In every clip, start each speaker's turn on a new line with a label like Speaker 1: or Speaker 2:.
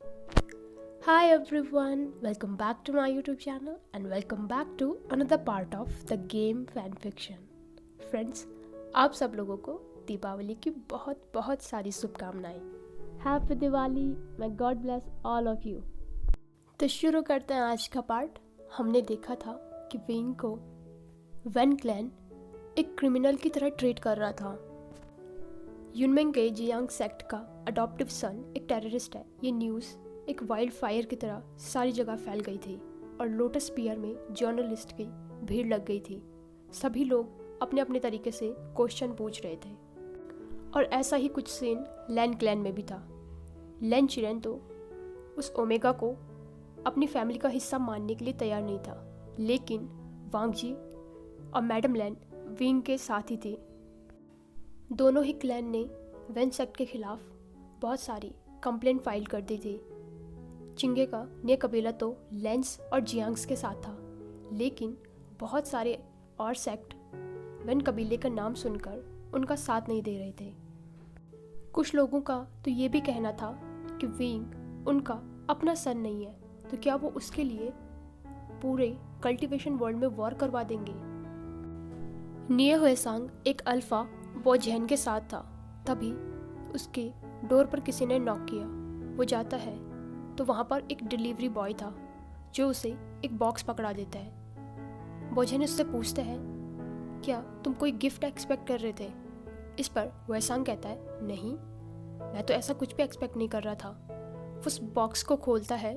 Speaker 1: Hi everyone, welcome back to my YouTube channel and welcome back to another part of the game fan fiction. Friends, आप सब लोगों को दीपावली की बहुत बहुत सारी शुभकामनाएं। Happy Diwali, may God bless all of you। तो शुरू करते हैं आज का पार्ट। हमने देखा था कि विंग को वेन क्लैन एक क्रिमिनल की तरह ट्रीट कर रहा था। यूनमेंग के जियांग सेक्ट का अडॉप्टिव सन एक टेररिस्ट है। ये न्यूज़ एक वाइल्ड फायर की तरह सारी जगह फैल गई थी और लोटस पियर में जर्नलिस्ट की भीड़ लग गई थी। सभी लोग अपने अपने तरीके से क्वेश्चन पूछ रहे थे और ऐसा ही कुछ सीन लैन क्लैन में भी था। लैन चिरेन तो उस ओमेगा को अपनी फैमिली का हिस्सा मानने के लिए तैयार नहीं था, लेकिन वांग जी और मैडम लैन विंग के साथ ही थे। दोनों ही क्लैन ने वेन सेक्ट के खिलाफ बहुत सारी कंप्लेंट फाइल कर दी थी। चिंगे का नया कबीला तो लेंस और जियांग्स के साथ था, लेकिन बहुत सारे और सेक्ट वेन कबीले का नाम सुनकर उनका साथ नहीं दे रहे थे। कुछ लोगों का तो ये भी कहना था कि विंग उनका अपना सन नहीं है, तो क्या वो उसके लिए पूरे कल्टीवेशन वर्ल्ड में वॉर करवा देंगे। निये हुएसांग एक अल्फा बोझेन के साथ था। तभी उसके डोर पर किसी ने नॉक किया। वो जाता है तो वहाँ पर एक डिलीवरी बॉय था जो उसे एक बॉक्स पकड़ा देता है। बोझेन उससे पूछता है, क्या तुम कोई गिफ्ट एक्सपेक्ट कर रहे थे? इस पर वेसांग कहता है, नहीं, मैं तो ऐसा कुछ भी एक्सपेक्ट नहीं कर रहा था। वो उस बॉक्स को खोलता है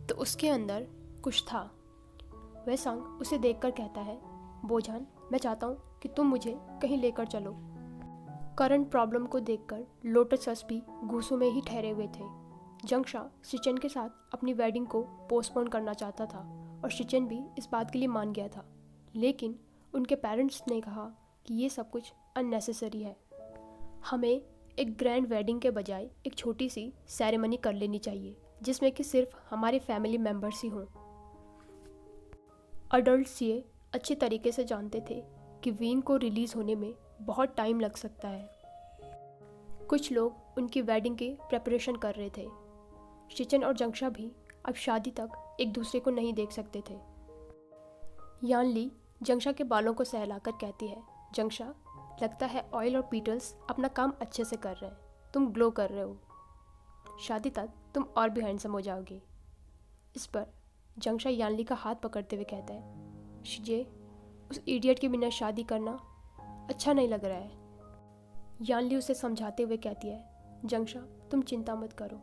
Speaker 1: तो उसके अंदर कुछ था। वेसांग उसे देखकर कहता है, बोझान, मैं चाहता हूँ कि तुम मुझे कहीं लेकर चलो। करंट प्रॉब्लम को देखकर लोटस भी गुस्सों में ही ठहरे हुए थे। जंगशा शिचेन के साथ अपनी वेडिंग को पोस्टपोन करना चाहता था और शिचेन भी इस बात के लिए मान गया था, लेकिन उनके पेरेंट्स ने कहा कि ये सब कुछ अननेसेसरी है। हमें एक ग्रैंड वेडिंग के बजाय एक छोटी सी सेरेमनी कर लेनी चाहिए जिसमें कि सिर्फ हमारे फैमिली मेम्बर्स ही हों। अडल्ट्स ये अच्छे तरीके से जानते थे कि विंग को रिलीज़ होने में बहुत टाइम लग सकता है। कुछ लोग उनकी वेडिंग की प्रेपरेशन कर रहे थे। शिचेन और जंगशा भी अब शादी तक एक दूसरे को नहीं देख सकते थे। यानली जंगशा के बालों को सहलाकर कहती है, जंगशा, लगता है ऑयल और पीटल्स अपना काम अच्छे से कर रहे हैं, तुम ग्लो कर रहे हो, शादी तक तुम और भी हैंडसम हो जाओगे। इस पर जंगशा यानली का हाथ पकड़ते हुए कहता है, शिजे, उस इडियट के बिना शादी करना अच्छा नहीं लग रहा है। यानली उसे समझाते हुए कहती है, जंगशा, तुम चिंता मत करो,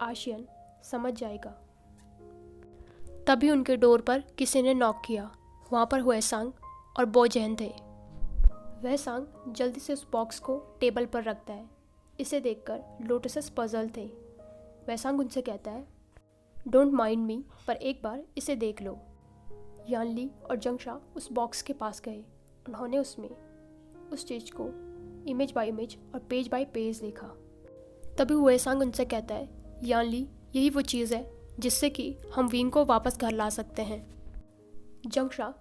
Speaker 1: आशियन समझ जाएगा। तभी उनके डोर पर किसी ने नॉक किया। वहाँ पर हुएसांग और बोझेन थे। वेसांग जल्दी से उस बॉक्स को टेबल पर रखता है। इसे देखकर लोटस पजल थे। वेसांग उनसे कहता है, डोंट माइंड मी, पर एक बार इसे देख लो। यानली और जंगशा उस बॉक्स के पास गए। उन्होंने उसमें उस चीज़ को इमेज बाय इमेज और पेज बाय पेज देखा। तभी हुएसांग उनसे कहता है, यानली, यही वो चीज़ है जिससे कि हम विंग को वापस घर ला सकते हैं। जंगशा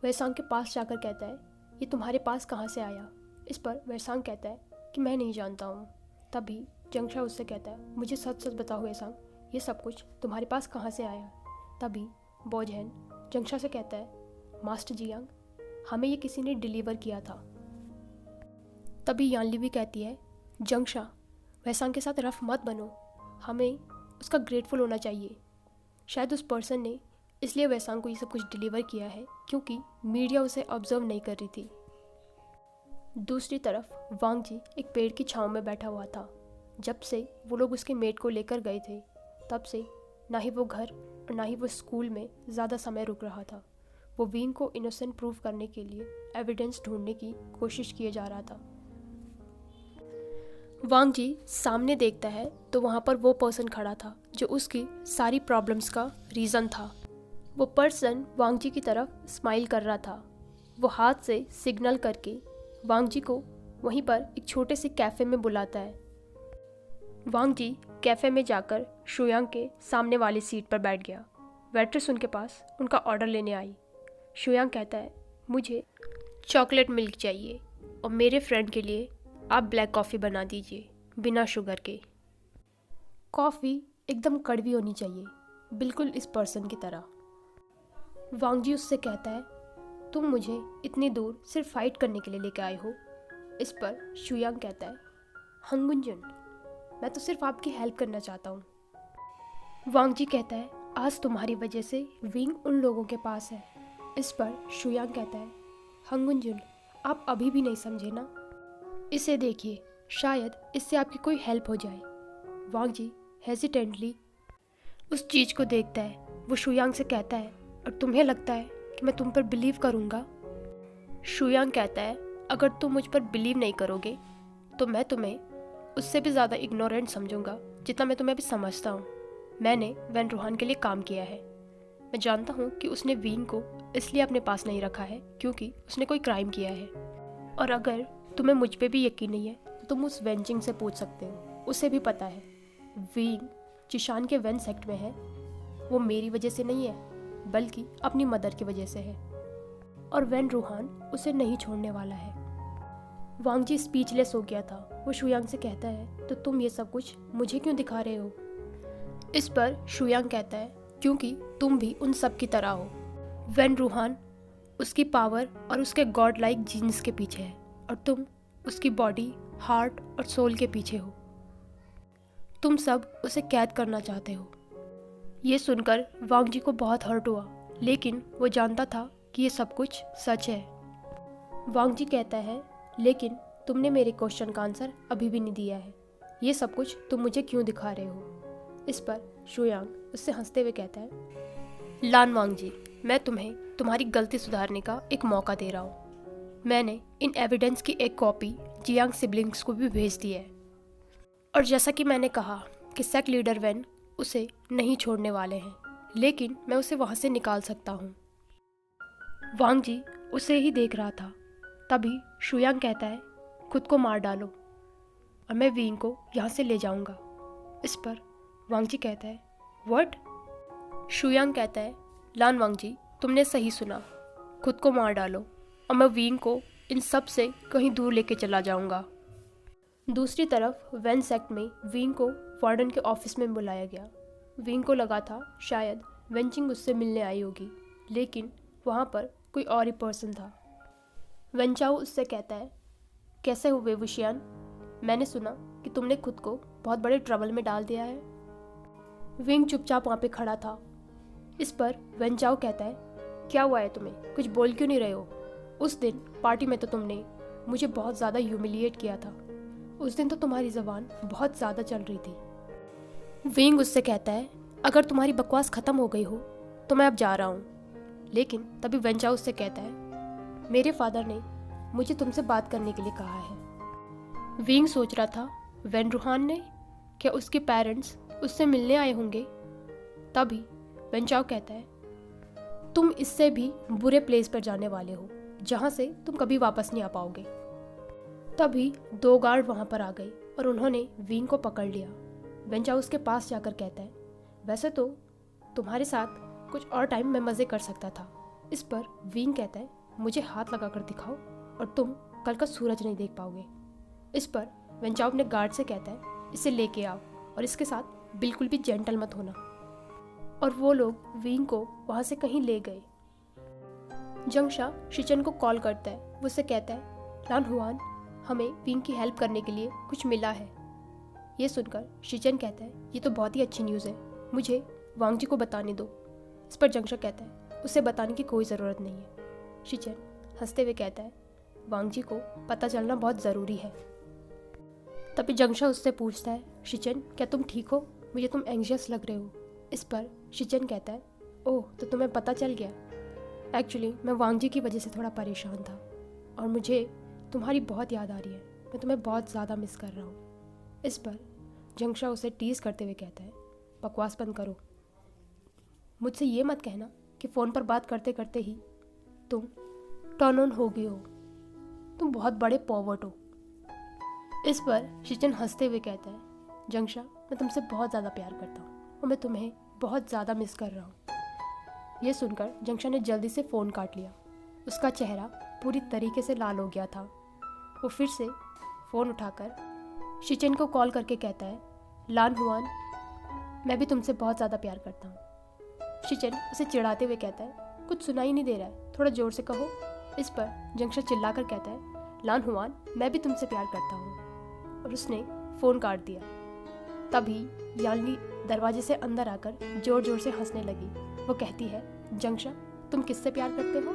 Speaker 1: वेसांग के पास जाकर कहता है, ये तुम्हारे पास कहाँ से आया? इस पर वेसांग कहता है कि मैं नहीं जानता हूँ। तभी जंगशा उससे कहता है, मुझे सच सच बताओ वेसांग, ये सब कुछ तुम्हारे पास कहाँ से आया? तभी बोझेन जंगशा से कहता है, मास्टर जियांग, हमें ये किसी ने डिलीवर किया था। तभी यानली भी कहती है, जंगशा, वेसांग के साथ रफ मत बनो, हमें उसका ग्रेटफुल होना चाहिए। शायद उस पर्सन ने इसलिए वेसांग को ये सब कुछ डिलीवर किया है क्योंकि मीडिया उसे ऑब्जर्व नहीं कर रही थी। दूसरी तरफ वांग जी एक पेड़ की छांव में बैठा हुआ था। जब से वो लोग उसके मेट को लेकर गए थे, तब से ना ही वो घर और ना ही वो स्कूल में ज़्यादा समय रुक रहा था। वो विंग को इनोसेंट प्रूव करने के लिए एविडेंस ढूंढने की कोशिश किए जा रहा था। वांग जी सामने देखता है तो वहाँ पर वो पर्सन खड़ा था जो उसकी सारी प्रॉब्लम्स का रीज़न था। वो पर्सन वांग जी की तरफ स्माइल कर रहा था। वो हाथ से सिग्नल करके वांग जी को वहीं पर एक छोटे से कैफ़े में बुलाता है। वांग जी कैफ़े में जाकर शुयांग के सामने वाली सीट पर बैठ गया। वेट्रेस उनके पास उनका ऑर्डर लेने आई। शुयांग कहता है, मुझे चॉकलेट मिल्क चाहिए और मेरे फ्रेंड के लिए आप ब्लैक कॉफ़ी बना दीजिए बिना शुगर के। कॉफ़ी एकदम कड़वी होनी चाहिए, बिल्कुल इस पर्सन की तरह। वांग जी उससे कहता है, तुम मुझे इतनी दूर सिर्फ फाइट करने के लिए लेके आए हो। इस पर शुयांग कहता है, हंगुंजन, मैं तो सिर्फ आपकी हेल्प करना चाहता हूँ। वांग जी कहता है, आज तुम्हारी वजह से विंग उन लोगों के पास है। इस पर शुयांग कहता है, हंगुंजन, आप अभी भी नहीं समझे ना, इसे देखिए, शायद इससे आपकी कोई हेल्प हो जाए। वांग जी हेजिटेंटली उस चीज़ को देखता है। वो शुयांग से कहता है, और तुम्हें लगता है कि मैं तुम पर बिलीव करूँगा? शुयांग कहता है, अगर तुम मुझ पर बिलीव नहीं करोगे तो मैं तुम्हें उससे भी ज़्यादा इग्नोरेंट समझूंगा जितना मैं तुम्हें अभी समझता हूँ। मैंने वैन रूहान के लिए काम किया है। मैं जानता हूँ कि उसने विंग को इसलिए अपने पास नहीं रखा है क्योंकि उसने कोई क्राइम किया है। और अगर तुम्हें मुझ पे भी यकीन नहीं है तो तुम उस वेंजिंग से पूछ सकते हो, उसे भी पता है विंग जिशान के वेन सेक्ट में है वो मेरी वजह से नहीं है बल्कि अपनी मदर की वजह से है, और वैन रूहान उसे नहीं छोड़ने वाला है। वांग जी स्पीचलेस हो गया था। वो शुयांग से कहता है, तो तुम ये सब कुछ मुझे क्यों दिखा रहे हो? इस पर शुयांग कहता है, क्योंकि तुम भी उन सब की तरह हो। वैन रूहान उसकी पावर और उसके गॉड लाइक जीन्स के पीछे है और तुम उसकी बॉडी, हार्ट और सोल के पीछे हो। तुम सब उसे कैद करना चाहते हो। ये सुनकर वांग जी को बहुत हर्ट हुआ, लेकिन वो जानता था कि ये सब कुछ सच है। वांग जी कहता है, लेकिन तुमने मेरे क्वेश्चन का आंसर अभी भी नहीं दिया है। ये सब कुछ तुम मुझे क्यों दिखा रहे हो? इस पर शुयांग उससे हंसते हुए कहता है, लान वांग जी, मैं तुम्हें तुम्हारी गलती सुधारने का एक मौका दे रहा हूँ। मैंने इन एविडेंस की एक कॉपी जियांग सिबलिंग्स को भी भेज दी है, और जैसा कि मैंने कहा कि सेक्ट लीडर वैन उसे नहीं छोड़ने वाले हैं, लेकिन मैं उसे वहाँ से निकाल सकता हूँ। वांग जी उसे ही देख रहा था। तभी शुयांग कहता है, खुद को मार डालो और मैं विंग को यहाँ से ले जाऊँगा। इस पर वांग जी कहता है, व्हाट? शुयांग कहता है, लान वांग जी, तुमने सही सुना, खुद को मार डालो और मैं विंग को इन सब से कहीं दूर लेके चला जाऊँगा। दूसरी तरफ वैन सेक्ट में विंग को वार्डन के ऑफिस में बुलाया गया। विंग को लगा था शायद वेंचिंग उससे मिलने आई होगी, लेकिन वहाँ पर कोई और ही पर्सन था। वेंचाओ उससे कहता है, कैसे हुए वुशियान? मैंने सुना कि तुमने खुद को बहुत बड़े ट्रबल में डाल दिया है। विंग चुपचाप वहाँ पे खड़ा था। इस पर वेंचाओ कहता है, क्या हुआ है तुम्हें? कुछ बोल क्यों नहीं रहे हो? उस दिन पार्टी में तो तुमने मुझे बहुत ज़्यादा ह्यूमिलिएट किया था। उस दिन तो तुम्हारी ज़बान बहुत ज़्यादा चल रही थी। विंग उससे कहता है, अगर तुम्हारी बकवास ख़त्म हो गई हो तो मैं अब जा रहा हूँ। लेकिन तभी वेंचाओ उससे कहता है, मेरे फादर ने मुझे तुमसे बात करने के लिए कहा है। विंग सोच रहा था, वैन रूहान ने? क्या उसके पेरेंट्स उससे मिलने आए होंगे? तभी वेंचाओ कहता है, तुम इससे भी बुरे प्लेस पर जाने वाले हो जहाँ से तुम कभी वापस नहीं आ पाओगे। तभी 2 गार्ड वहाँ पर आ गए और उन्होंने विंग को पकड़ लिया। वेंचाओ उसके पास जाकर कहता है, वैसे तो तुम्हारे साथ कुछ और टाइम मैं मज़े कर सकता था। इस पर विंग कहता है, मुझे हाथ लगाकर दिखाओ और तुम कल का सूरज नहीं देख पाओगे। इस पर वेंचाओ अपने गार्ड से कहता है, इसे लेके आओ और इसके साथ बिल्कुल भी जेंटल मत होना। और वो लोग विंग को वहाँ से कहीं ले गए। जंगशा शिचन को कॉल करता है। वो उससे कहता है, लान हुआन, हमें विंग की हेल्प करने के लिए कुछ मिला है। ये सुनकर शिचन कहता है, ये तो बहुत ही अच्छी न्यूज़ है, मुझे वांग जी को बताने दो। इस पर जंगशा कहता है, उसे बताने की कोई ज़रूरत नहीं है। शिचन हंसते हुए कहता है, वांग जी को पता चलना बहुत ज़रूरी है। तभी जंगशा उससे पूछता है, शिचन क्या तुम ठीक हो? मुझे तुम एंग्जियस लग रहे हो। इस पर शिचन कहता है, ओह तो तुम्हें पता चल गया। एक्चुअली मैं वांग जी की वजह से थोड़ा परेशान था और मुझे तुम्हारी बहुत याद आ रही है। मैं तुम्हें बहुत ज़्यादा मिस कर रहा हूँ। इस पर जंगशा उसे टीज़ करते हुए कहता है, बकवास बंद करो। मुझसे ये मत कहना कि फ़ोन पर बात करते करते ही तुम टर्न ऑन हो गए हो। तुम बहुत बड़े पॉवर्ट हो। इस पर शिचन हंसते हुए कहता है, जंगशा मैं तुमसे बहुत ज़्यादा प्यार करता हूँ और मैं तुम्हें बहुत ज़्यादा मिस कर रहा हूँ। यह सुनकर जंगशा ने जल्दी से फ़ोन काट लिया। उसका चेहरा पूरी तरीके से लाल हो गया था। वो फिर से फ़ोन उठाकर शिचन को कॉल करके कहता है, लान हुआन, मैं भी तुमसे बहुत ज़्यादा प्यार करता हूँ। शिचेन उसे चिढ़ाते हुए कहता है, कुछ सुनाई नहीं दे रहा है, थोड़ा ज़ोर से कहो। इस पर जंगशा चिल्लाकर कहता है, लान हुआन, मैं भी तुमसे प्यार करता हूँ। और उसने फ़ोन काट दिया। तभी यानली दरवाजे से अंदर आकर ज़ोर ज़ोर से हंसने लगी। वो कहती है, जंगशा, तुम किससे प्यार करते हो?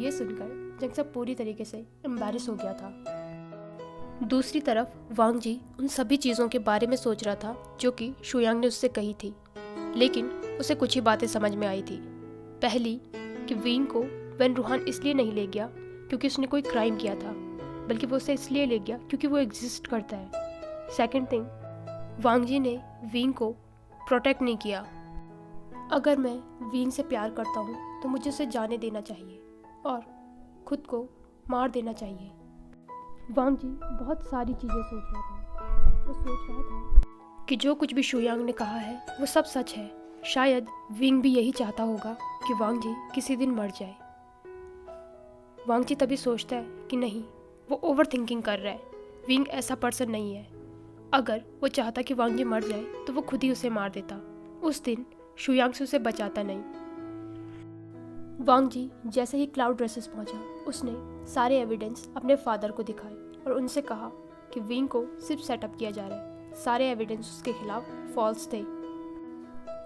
Speaker 1: ये सुनकर जंगशा पूरी तरीके से एम्बैरेस हो गया था। दूसरी तरफ वांग जी उन सभी चीज़ों के बारे में सोच रहा था जो कि शुयांग ने उससे कही थी, लेकिन उसे कुछ ही बातें समझ में आई थी। पहली कि विंग को वेन रूहान इसलिए नहीं ले गया क्योंकि उसने कोई क्राइम किया था, बल्कि वो उसे इसलिए ले गया क्योंकि वो एग्जिस्ट करता है। सेकंड थिंग, वांग जी ने विंग को प्रोटेक्ट नहीं किया। अगर मैं विंग से प्यार करता हूँ तो मुझे उसे जाने देना चाहिए और खुद को मार देना चाहिए। वांग जी बहुत सारी चीज़ें सोच रहा था। वो सोच रहा था कि जो कुछ भी शुयांग ने कहा है वो सब सच है। शायद विंग भी यही चाहता होगा कि वांग जी किसी दिन मर जाए। वांग जी तभी सोचता है कि नहीं, वो ओवर थिंकिंग कर रहा है। विंग ऐसा पर्सन नहीं है। अगर वो चाहता कि वांग जी मर जाए तो वो खुद ही उसे मार देता। उस दिन शुयांग से उसे बचाता नहीं। वांग जी जैसे ही क्लाउड ड्रेसेस पहुंचा, उसने सारे एविडेंस अपने फादर को दिखाए और उनसे कहा कि विंग को सिर्फ सेटअप किया जा रहा है। सारे एविडेंस उसके खिलाफ फॉल्स थे।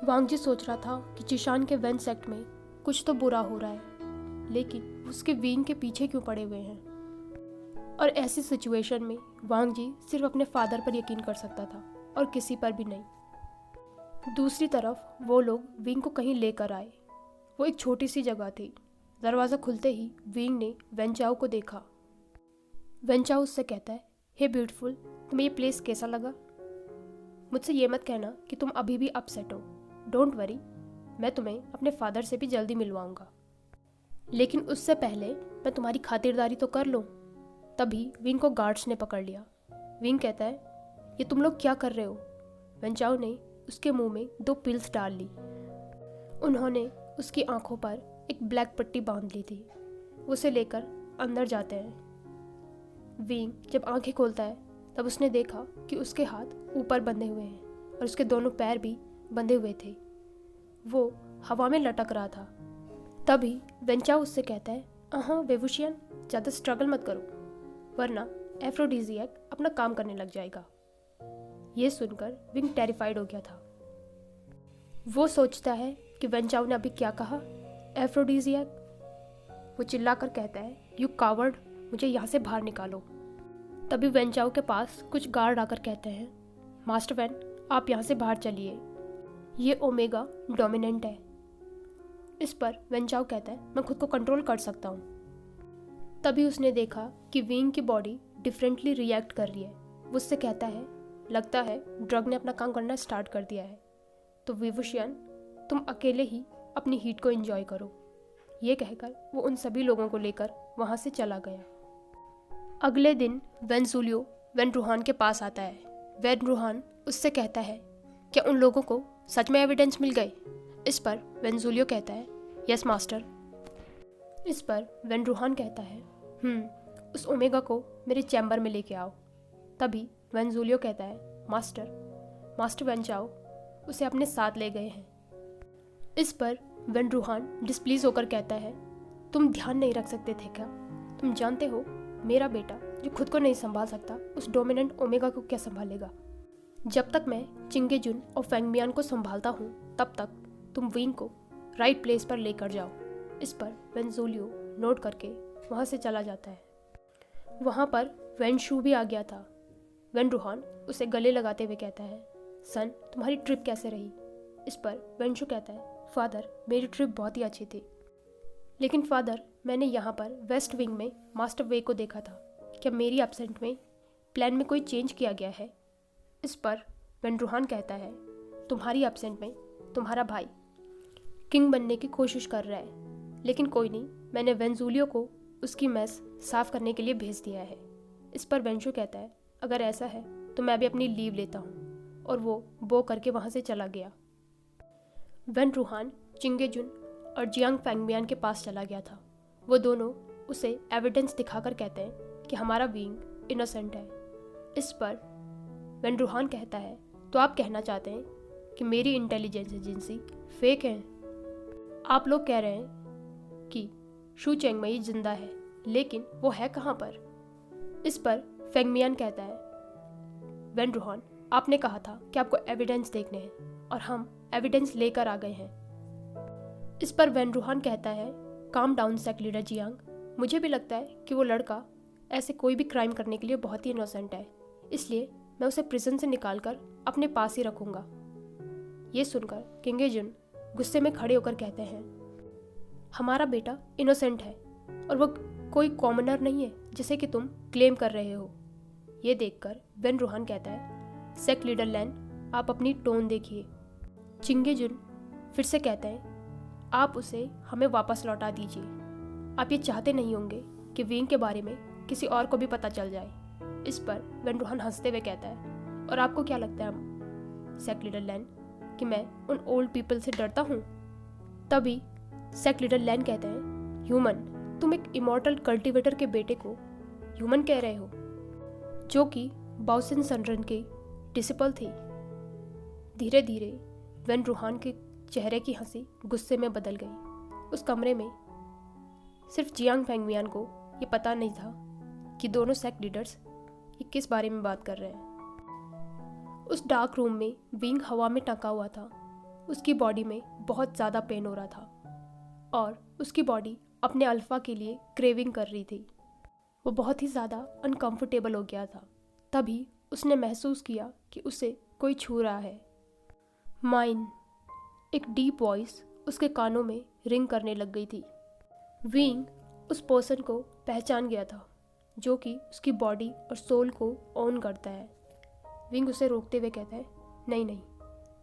Speaker 1: वांग जी सोच रहा था कि जिशान के वेन सेक्ट में कुछ तो बुरा हो रहा है, लेकिन उसके विंग के पीछे क्यों पड़े हुए हैं। और ऐसी सिचुएशन में वांग जी सिर्फ अपने फादर पर यकीन कर सकता था और किसी पर भी नहीं। दूसरी तरफ वो लोग विंग को कहीं लेकर आए। वो एक छोटी सी जगह थी। दरवाज़ा खुलते ही विंग ने वेंचाओ को देखा। वेंचाओ उससे कहता है, हे ब्यूटीफुल, तुम्हें ये प्लेस कैसा लगा? मुझसे ये मत कहना कि तुम अभी भी अपसेट हो। डोंट वरी, मैं तुम्हें अपने फादर से भी जल्दी मिलवाऊंगा, लेकिन उससे पहले मैं तुम्हारी खातिरदारी तो कर लूँ। तभी विंग को गार्ड्स ने पकड़ लिया। विंग कहता है, ये तुम लोग क्या कर रहे हो? वेंचाओ ने उसके मुंह में 2 पिल्स डाल ली। उन्होंने उसकी आंखों पर एक ब्लैक पट्टी बांध ली थी। उसे लेकर अंदर जाते हैं। विंग जब आंखें खोलता है तब उसने देखा कि उसके हाथ ऊपर बंधे हुए हैं और उसके दोनों पैर भी बंधे हुए थे। वो हवा में लटक रहा था। तभी वेंचाओ उससे कहता है, हाँ वेवुशियन, ज़्यादा स्ट्रगल मत करो, वरना एफ्रोडीजियक अपना काम करने लग जाएगा। ये सुनकर विंग टेरिफाइड हो गया था। वो सोचता है कि वेंचाओ ने अभी क्या कहा, एफ्रोडीजियक। वो चिल्लाकर कहता है, यू कावर्ड, मुझे यहाँ से बाहर निकालो। तभी वेंचाओ के पास कुछ गार्ड आकर कहते हैं, मास्टर वैन, आप यहाँ से बाहर चलिए, ये ओमेगा डोमिनेंट है। इस पर वेंचाओ कहता है, मैं खुद को कंट्रोल कर सकता हूँ। तभी उसने देखा कि विंग की बॉडी डिफरेंटली रिएक्ट कर रही है। वो उससे कहता है, लगता है ड्रग ने अपना काम करना स्टार्ट कर दिया है, तो वेवुशियन, तुम अकेले ही अपनी हीट को एंजॉय करो। ये कहकर वो उन सभी लोगों को लेकर वहाँ से चला गया। अगले दिन वेनजुलियो वेन रूहान के पास आता है। वेन रूहान उससे कहता है, क्या उन लोगों को सच में एविडेंस मिल गए? इस पर वेनजुलियो कहता है, यस मास्टर। इस पर वेन रूहान कहता है, उस ओमेगा को मेरे चैम्बर में लेके आओ। तभी वेनजुलियो कहता है, मास्टर वेंचाओ उसे अपने साथ ले गए हैं। इस पर वेन रूहान डिस्प्लीज होकर कहता है, तुम ध्यान नहीं रख सकते थे क्या? तुम जानते हो मेरा बेटा जो खुद को नहीं संभाल सकता उस डोमिनेंट ओमेगा को क्या संभालेगा? जब तक मैं चिंगेजुन और फेंगमियान को संभालता हूँ तब तक तुम विंग को राइट प्लेस पर लेकर जाओ। इस पर वेनजुलियो नोट करके वहाँ से चला जाता है। वहाँ पर वेनशू भी आ गया था। वेन रूहान उसे गले लगाते हुए कहता है, सन, तुम्हारी ट्रिप कैसे रही? इस पर वेनशू कहता है, फादर, मेरी ट्रिप बहुत ही अच्छी थी, लेकिन फादर, मैंने यहाँ पर वेस्ट विंग में मास्टर वे को देखा था। क्या मेरी एब्सेंट में प्लान में कोई चेंज किया गया है? इस पर वेन रूहान कहता है, तुम्हारी एब्सेंट में तुम्हारा भाई किंग बनने की कोशिश कर रहा है, लेकिन कोई नहीं, मैंने वेनजुलियो को उसकी मेस साफ करने के लिए भेज दिया है। इस पर वेंशू कहता है, अगर ऐसा है तो मैं भी अपनी लीव लेता हूँ, और वो बो करके वहाँ से चला गया। वेन रूहान चिंगेजुन और जियांग फेंगमियान के पास चला गया था। वो दोनों उसे एविडेंस दिखाकर कहते हैं कि हमारा विंग इनोसेंट है। इस पर वेन रूहान कहता है, तो आप कहना चाहते हैं कि मेरी इंटेलिजेंस एजेंसी फेक है। आप लोग कह रहे हैं कि शू चेंगमई जिंदा है, लेकिन वो है कहाँ पर? इस पर फेंगमियान कहता है, वेन रूहान, आपने कहा था कि आपको एविडेंस देखने हैं और हम एविडेंस लेकर आ गए हैं। इस पर वेन रूहान कहता है, calm down sect leader Jiang, मुझे भी लगता है कि वो लड़का ऐसे कोई भी क्राइम करने के लिए बहुत ही इनोसेंट है, इसलिए मैं उसे प्रिजन से निकालकर अपने पास ही रखूंगा। ये सुनकर किंग जुन गुस्से में खड़े होकर कहते हैं, हमारा बेटा इनोसेंट है और वो कोई कॉमनर नहीं है जिसे कि तुम क्लेम कर रहे हो। ये देखकर वेन रूहान कहता है, सेक्ट लीडर लैन, आप अपनी टोन देखिए। चिंगे जुन फिर से कहते हैं, आप उसे हमें वापस लौटा दीजिए। आप ये चाहते नहीं होंगे कि विंग के बारे में किसी और को भी पता चल जाए। इस पर वेन रूहान हंसते हुए कहता है, और आपको क्या लगता है सेक्ट लीडर लैन कि मैं उन ओल्ड पीपल से डरता हूँ? तभी सेक्ट लीडर लैन कहते हैं, ह्यूमन, तुम एक इमॉर्टल कल्टीवेटर के बेटे को ह्यूमन कह रहे हो, जो कि बाउसिन सनरन के डिसिपल थी। धीरे धीरे वेन रूहान के चेहरे की हंसी गुस्से में बदल गई। उस कमरे में सिर्फ जियांग फेंगमियान को ये पता नहीं था कि दोनों सेक्ट लीडर्स ये किस बारे में बात कर रहे हैं। उस डार्क रूम में विंग हवा में टंगा हुआ था। उसकी बॉडी में बहुत ज़्यादा पेन हो रहा था और उसकी बॉडी अपने अल्फा के लिए क्रेविंग कर रही थी। वो बहुत ही ज़्यादा अनकंफर्टेबल हो गया था। तभी उसने महसूस किया कि उसे कोई छू रहा है। माइन, एक डीप वॉइस उसके कानों में रिंग करने लग गई थी। विंग उस पर्सन को पहचान गया था जो कि उसकी बॉडी और सोल को ऑन करता है। विंग उसे रोकते हुए कहता है, नहीं नहीं,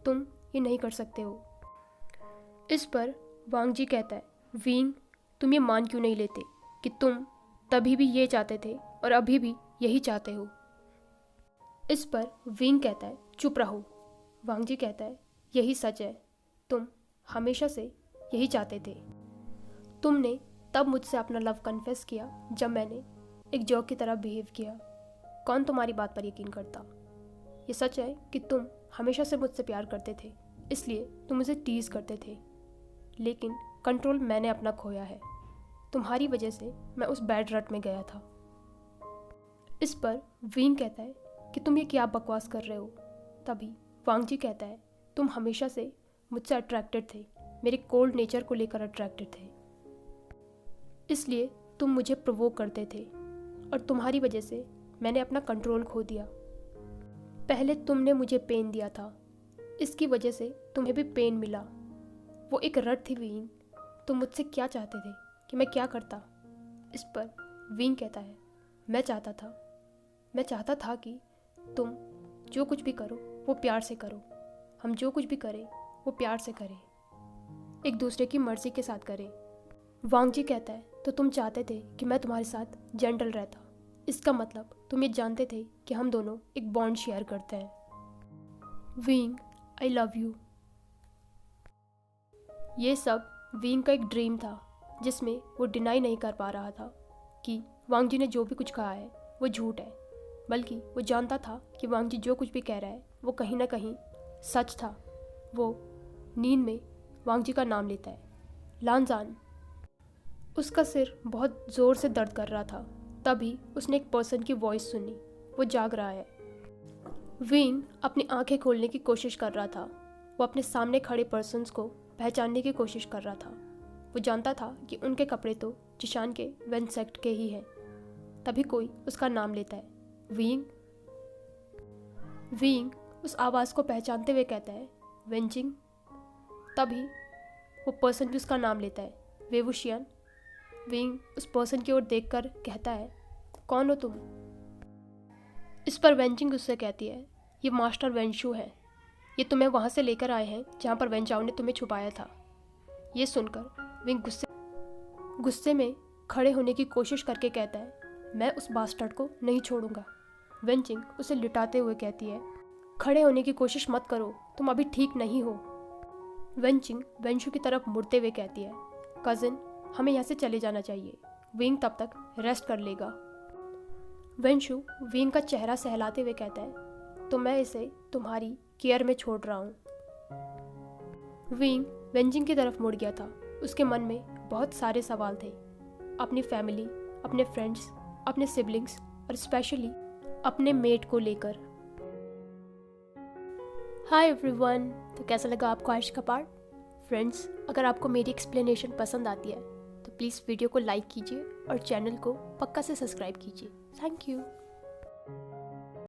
Speaker 1: तुम ये नहीं कर सकते हो। इस पर वांग जी कहता है, विंग, तुम ये मान क्यों नहीं लेते कि तुम तभी भी ये चाहते थे और अभी भी यही चाहते हो? इस पर विंग कहता है, चुप रहो। वांग जी कहता है, यही सच है, तुम हमेशा से यही चाहते थे। तुमने तब मुझसे अपना लव कन्फेस किया जब मैंने एक जोक की तरह बिहेव किया। कौन तुम्हारी बात पर यकीन करता? ये सच है कि तुम हमेशा से मुझसे प्यार करते थे, इसलिए तुम मुझे टीज करते थे, लेकिन कंट्रोल मैंने अपना खोया है। तुम्हारी वजह से मैं उस बैड रट में गया था। इस पर विंग कहता है कि तुम ये क्या बकवास कर रहे हो? तभी वांग जी कहता है, तुम हमेशा से मुझसे अट्रैक्टेड थे, मेरे कोल्ड नेचर को लेकर अट्रैक्टेड थे, इसलिए तुम मुझे प्रोवोक करते थे और तुम्हारी वजह से मैंने अपना कंट्रोल खो दिया। पहले तुमने मुझे पेन दिया था, इसकी वजह से तुम्हें भी पेन मिला। वो एक रट थी विंग, तुम मुझसे क्या चाहते थे कि मैं क्या करता? इस पर विंग कहता है, मैं चाहता था कि तुम जो कुछ भी करो वो प्यार से करो, हम जो कुछ भी करें वो प्यार से करें, एक दूसरे की मर्जी के साथ करें। वांग जी कहता है, तो तुम चाहते थे कि मैं तुम्हारे साथ जेंटल रहता, इसका मतलब तुम ये जानते थे कि हम दोनों एक बॉन्ड शेयर करते हैं। Wing, I love you. ये सब विंग का एक ड्रीम था जिसमें वो डिनाई नहीं कर पा रहा था कि वांग जी ने जो भी कुछ कहा है वो झूठ है, बल्कि वो जानता था कि वांग जी जो कुछ भी कह रहा है वो कहीं ना कहीं सच था। वो नींद में वांग जी का नाम लेता है, लानजान। उसका सिर बहुत ज़ोर से दर्द कर रहा था। तभी उसने एक पर्सन की वॉइस सुनी, वो जाग रहा है। विंग अपनी आंखें खोलने की कोशिश कर रहा था। वो अपने सामने खड़े पर्सन्स को पहचानने की कोशिश कर रहा था। वो जानता था कि उनके कपड़े तो जिशान के वेन सेक्ट के ही हैं। तभी कोई उसका नाम लेता है, विंग। विंग उस आवाज़ को पहचानते हुए कहता है, वेंजिंग। तभी वो पर्सन भी उसका नाम लेता है, वेवुशियन। विंग उस पर्सन की ओर देखकर कहता है, कौन हो तुम? इस पर वेंजिंग उससे कहती है, ये मास्टर वेंशु है, ये तुम्हें वहाँ से लेकर आए हैं जहाँ पर वेंचाओ ने तुम्हें छुपाया था। ये सुनकर विंग गुस्से में खड़े होने की कोशिश करके कहता है, मैं उस बास्टर्ड को नहीं छोड़ूंगा। वेंजिंग उसे लिटाते हुए कहती है, खड़े होने की कोशिश मत करो, तुम अभी ठीक नहीं हो। वेंजिंग वेंशु की तरफ मुड़ते हुए कहती है, कज़न, हमें यहाँ से चले जाना चाहिए, विंग तब तक रेस्ट कर लेगा। वेंशु विंग का चेहरा सहलाते हुए कहता है, तो मैं इसे तुम्हारी केयर में छोड़ रहा हूँ। विंग वेंजिंग की तरफ मुड़ गया था। उसके मन में बहुत सारे सवाल थे, अपनी फैमिली, अपने फ्रेंड्स, अपने सिबलिंग्स और स्पेशली अपने मेट को लेकर। हाय एवरीवन, तो कैसा लगा आपको आज का पार्ट? फ्रेंड्स, अगर आपको मेरी एक्सप्लेनेशन पसंद आती है तो प्लीज़ वीडियो को लाइक कीजिए और चैनल को पक्का से सब्सक्राइब कीजिए। Thank you.